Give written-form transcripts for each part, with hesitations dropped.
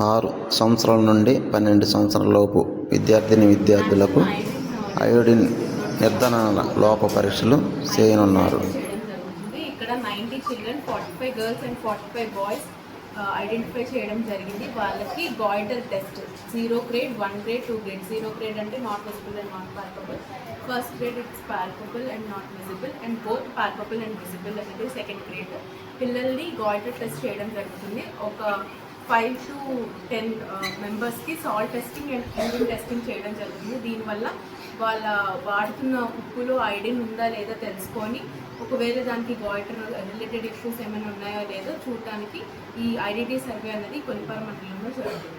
6 సంవత్సరాల నుండి 12 సంవత్సరాల లోపు విద్యార్థులకు అయోడిన్ నిర్ధారణ లోప పరీక్షలు చేయనున్నారు. ఇక్కడ 90 children 45 girls and 45 boys identify చేయడం జరిగింది. వాళ్ళకి goitre test 0 grade 1 grade 2 grade. 0 grade అంటే not visible and not palpable, first grade it's palpable and not visible, and both palpable and visible అనేది సెకండ్ గ్రేడ్. పిల్లల్ని గాయిటర్ టెస్ట్ చేయడం జరుగుతుంది. ఒక 5 to 10 మెంబర్స్కి salt testing and urine testing చేయడం జరుగుతుంది. దీనివల్ల వాళ్ళ వాడుతున్న ఉప్పులో ఐడిన్ ఉందా లేదా తెలుసుకొని, ఒకవేళ దానికి గాయిటర్ రిలేటెడ్ ఇష్యూస్ ఏమైనా ఉన్నాయో లేదో చూడటానికి ఈ ఐడిటీ సర్వే అనేది కొల్లిపార మండలంలో జరుగుతుంది.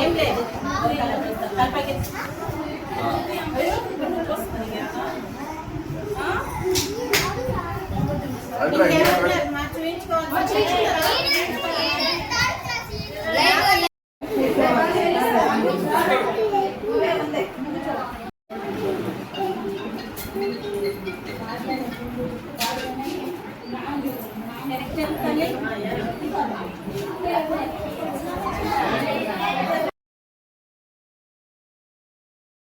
ఏం లేదు